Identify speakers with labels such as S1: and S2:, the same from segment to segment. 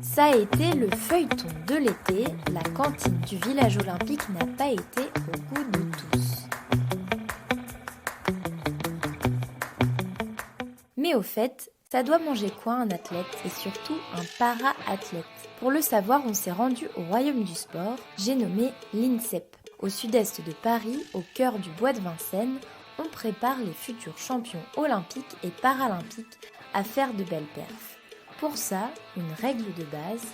S1: Ça a été le feuilleton de l'été, la cantine du village olympique n'a pas été au goût de tous. Mais au fait, ça doit manger quoi un athlète et surtout un para-athlète? Pour le savoir, on s'est rendu au royaume du sport, j'ai nommé l'INSEP. Au sud-est de Paris, au cœur du bois de Vincennes, on prépare les futurs champions olympiques et paralympiques à faire de belles perfs. Pour ça, une règle de base: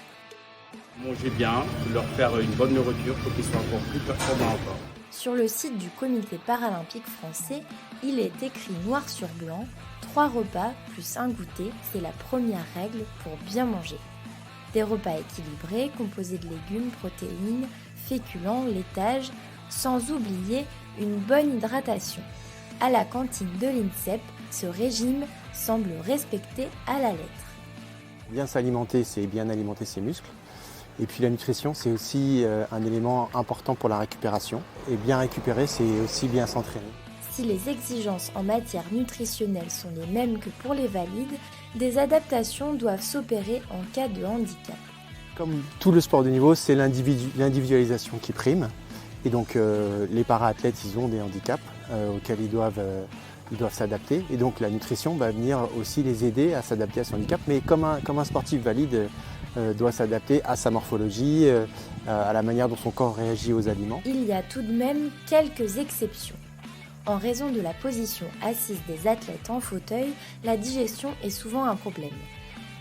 S2: manger bien, leur faire une bonne nourriture pour qu'ils soient encore plus performants encore.
S1: Sur le site du comité paralympique français, il est écrit noir sur blanc: 3 repas plus un goûter, c'est la première règle pour bien manger. Des repas équilibrés, composés de légumes, protéines, féculents, laitages, sans oublier une bonne hydratation. À la cantine de l'INSEP, ce régime semble respecté à la lettre.
S3: Bien s'alimenter, c'est bien alimenter ses muscles. Et puis la nutrition, c'est aussi un élément important pour la récupération. Et bien récupérer, c'est aussi bien s'entraîner.
S1: Si les exigences en matière nutritionnelle sont les mêmes que pour les valides, des adaptations doivent s'opérer en cas de handicap.
S3: Comme tout le sport de niveau, c'est l'individualisation qui prime. Et donc les para-athlètes, ils ont des handicaps auxquels ils doivent s'adapter. Et donc la nutrition va venir aussi les aider à s'adapter à son handicap. Mais comme un sportif valide doit s'adapter à sa morphologie, à la manière dont son corps réagit aux aliments.
S1: Il y a tout de même quelques exceptions. En raison de la position assise des athlètes en fauteuil, la digestion est souvent un problème.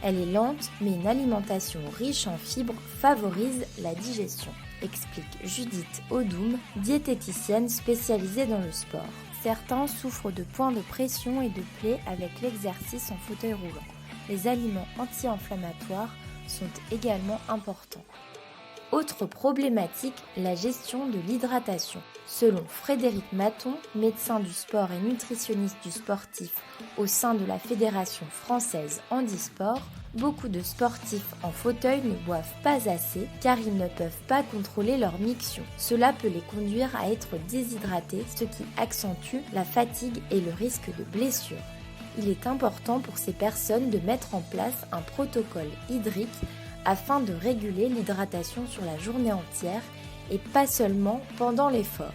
S1: Elle est lente, mais une alimentation riche en fibres favorise la digestion, explique Judith Audoum, diététicienne spécialisée dans le sport. Certains souffrent de points de pression et de plaies avec l'exercice en fauteuil roulant. Les aliments anti-inflammatoires sont également importants. Autre problématique, la gestion de l'hydratation. Selon Frédéric Maton, médecin du sport et nutritionniste du sportif au sein de la Fédération française handisport, beaucoup de sportifs en fauteuil ne boivent pas assez car ils ne peuvent pas contrôler leur miction. Cela peut les conduire à être déshydratés, ce qui accentue la fatigue et le risque de blessure. Il est important pour ces personnes de mettre en place un protocole hydrique afin de réguler l'hydratation sur la journée entière et pas seulement pendant l'effort.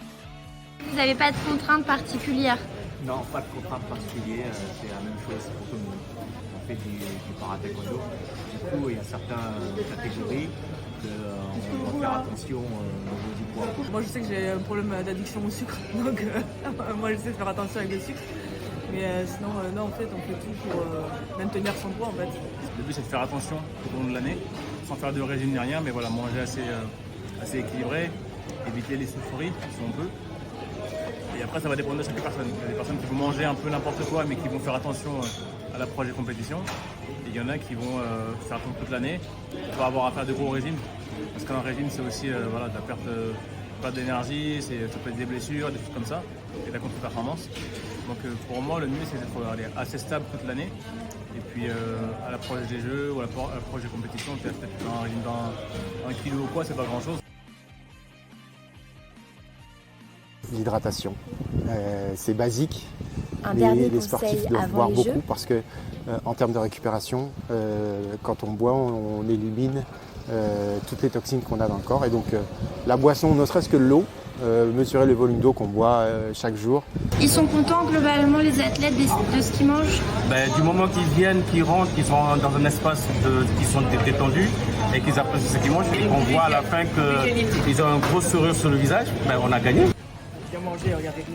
S4: Vous n'avez pas de contraintes particulières?
S5: Non, pas de contraintes particulières, c'est la même chose pour tout le monde. On fait du para-taekwondo. Du coup, il y a certaines catégories qu'on doit faire attention au niveau du poids.
S6: Moi, je sais que j'ai un problème d'addiction au sucre, donc moi, j'essaie de faire attention avec le sucre. Mais sinon, non, en fait, on fait tout pour maintenir son poids, en fait.
S2: Le but, c'est de faire attention tout au long de l'année, sans faire de régime ni rien, mais voilà, manger assez équilibré, éviter les sucreries si on peut. Et après, ça va dépendre de chaque personne. Il y a des personnes qui vont manger un peu n'importe quoi, mais qui vont faire attention à l'approche des compétitions. Et il y en a qui vont faire attention toute l'année, pour avoir à faire de gros régimes. Parce qu'un régime, c'est aussi de la perte d'énergie, ça peut être des blessures, des choses comme ça, et de la contre-performance. Donc pour moi, le mieux, c'est d'être assez stable toute l'année. Et puis à l'approche des jeux ou à l'approche des compétitions, peut-être un régime d'un kilo ou quoi, c'est pas grand-chose.
S3: L'hydratation, c'est basique.
S1: Un dernier
S3: Les
S1: conseil
S3: sportifs doivent
S1: avant
S3: boire
S1: les
S3: beaucoup
S1: Jeux.
S3: parce que en termes de récupération, quand on boit, on élimine toutes les toxines qu'on a dans le corps. Et donc la boisson, ne serait-ce que l'eau, mesurer le volume d'eau qu'on boit chaque jour.
S4: Ils sont contents globalement, les athlètes, de ce qu'ils mangent?
S5: Du moment qu'ils viennent, qu'ils rentrent, qu'ils sont dans un espace qui sont détendus et qu'ils apprécient ce qu'ils mangent, on voit à la fin qu'ils ont un gros sourire sur le visage, on a gagné.
S6: Bien manger, regardez.